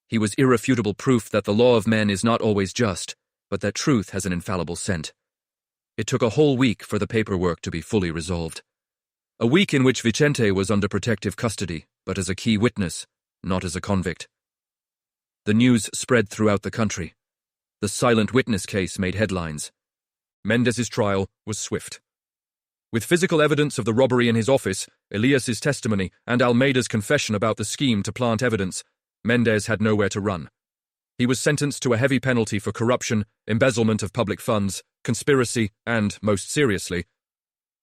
[SPEAKER 1] He was irrefutable proof that the law of men is not always just, but that truth has an infallible scent. It took a whole week for the paperwork to be fully resolved. A week in which Vicente was under protective custody, but as a key witness, not as a convict. The news spread throughout the country. The silent witness case made headlines. Mendez's trial was swift. With physical evidence of the robbery in his office, Elias's testimony, and Almeida's confession about the scheme to plant evidence, Mendez had nowhere to run. He was sentenced to a heavy penalty for corruption, embezzlement of public funds, conspiracy, and, most seriously,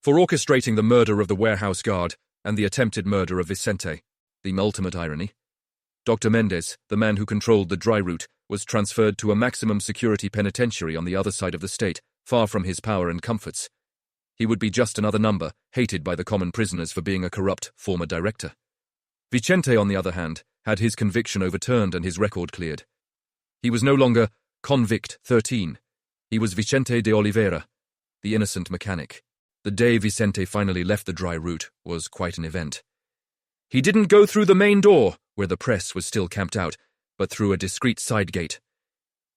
[SPEAKER 1] for orchestrating the murder of the warehouse guard and the attempted murder of Vicente. The ultimate irony. Dr. Mendez, the man who controlled the dry route, was transferred to a maximum security penitentiary on the other side of the state, far from his power and comforts. He would be just another number, hated by the common prisoners for being a corrupt former director. Vicente, on the other hand, had his conviction overturned and his record cleared. He was no longer Convict 13. He was Vicente de Oliveira, the innocent mechanic. The day Vicente finally left the dry route was quite an event. He didn't go through the main door, where the press was still camped out, but through a discreet side gate.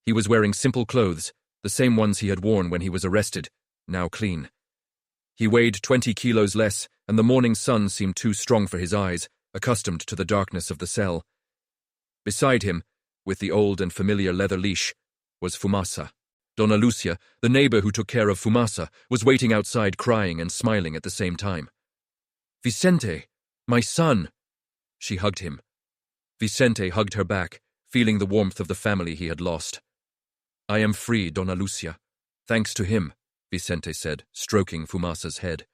[SPEAKER 1] He was wearing simple clothes, the same ones he had worn when he was arrested, now clean. He weighed 20 kilos less, and the morning sun seemed too strong for his eyes, accustomed to the darkness of the cell. Beside him, with the old and familiar leather leash, was Fumasa. Donna Lucia, the neighbor who took care of Fumasa, was waiting outside crying and smiling at the same time. "Vicente, my son!" She hugged him. Vicente hugged her back, feeling the warmth of the family he had lost. "I am free, Donna Lucia. Thanks to him," Vicente said, stroking Fumasa's head.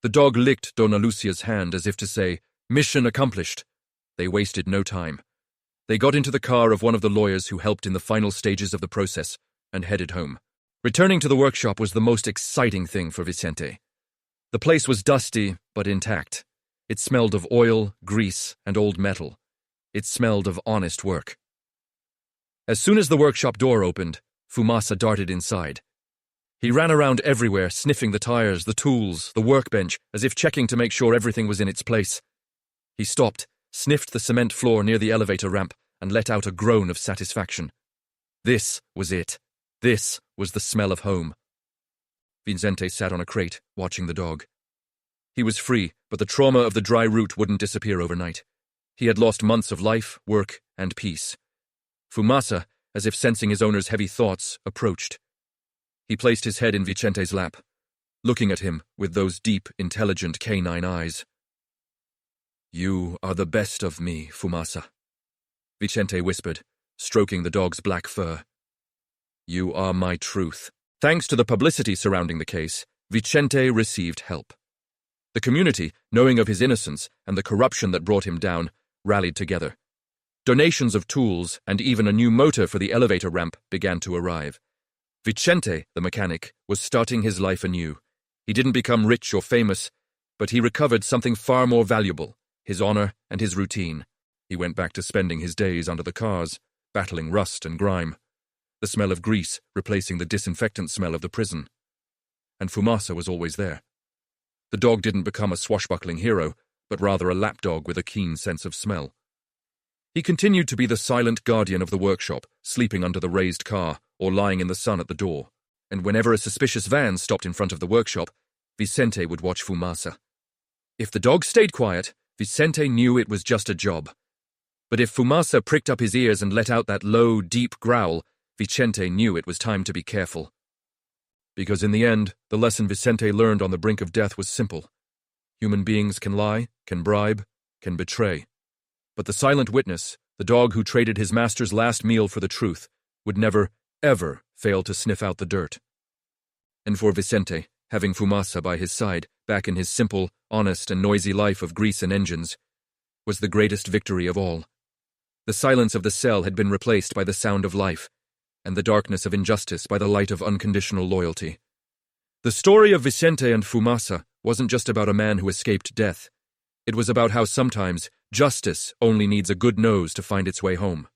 [SPEAKER 1] The dog licked Donna Lucia's hand as if to say, "Mission accomplished." They wasted no time. They got into the car of one of the lawyers who helped in the final stages of the process and headed home. Returning to the workshop was the most exciting thing for Vicente. The place was dusty, but intact. It smelled of oil, grease, and old metal. It smelled of honest work. As soon as the workshop door opened, Fumasa darted inside. He ran around everywhere, sniffing the tires, the tools, the workbench, as if checking to make sure everything was in its place. He stopped, sniffed the cement floor near the elevator ramp, and let out a groan of satisfaction. This was it. This was the smell of home. Vicente sat on a crate, watching the dog. He was free, but the trauma of the dry route wouldn't disappear overnight. He had lost months of life, work, and peace. Fumasa, as if sensing his owner's heavy thoughts, approached. He placed his head in Vicente's lap, looking at him with those deep, intelligent canine eyes. "You are the best of me, Fumasa," Vicente whispered, stroking the dog's black fur. "You are my truth." Thanks to the publicity surrounding the case, Vicente received help. The community, knowing of his innocence and the corruption that brought him down, rallied together. Donations of tools and even a new motor for the elevator ramp began to arrive. Vicente, the mechanic, was starting his life anew. He didn't become rich or famous, but he recovered something far more valuable, his honor and his routine. He went back to spending his days under the cars, battling rust and grime, the smell of grease replacing the disinfectant smell of the prison. And Fumasa was always there. The dog didn't become a swashbuckling hero, but rather a lapdog with a keen sense of smell. He continued to be the silent guardian of the workshop, sleeping under the raised car or lying in the sun at the door. And whenever a suspicious van stopped in front of the workshop, Vicente would watch Fumasa. If the dog stayed quiet, Vicente knew it was just a job. But if Fumasa pricked up his ears and let out that low, deep growl, Vicente knew it was time to be careful. Because in the end, the lesson Vicente learned on the brink of death was simple. Human beings can lie, can bribe, can betray. But the silent witness, the dog who traded his master's last meal for the truth, would never, ever fail to sniff out the dirt. And for Vicente, having Fumasa by his side, back in his simple, honest, and noisy life of grease and engines, was the greatest victory of all. The silence of the cell had been replaced by the sound of life, and the darkness of injustice by the light of unconditional loyalty. The story of Vicente and Fumasa wasn't just about a man who escaped death. It was about how sometimes justice only needs a good nose to find its way home.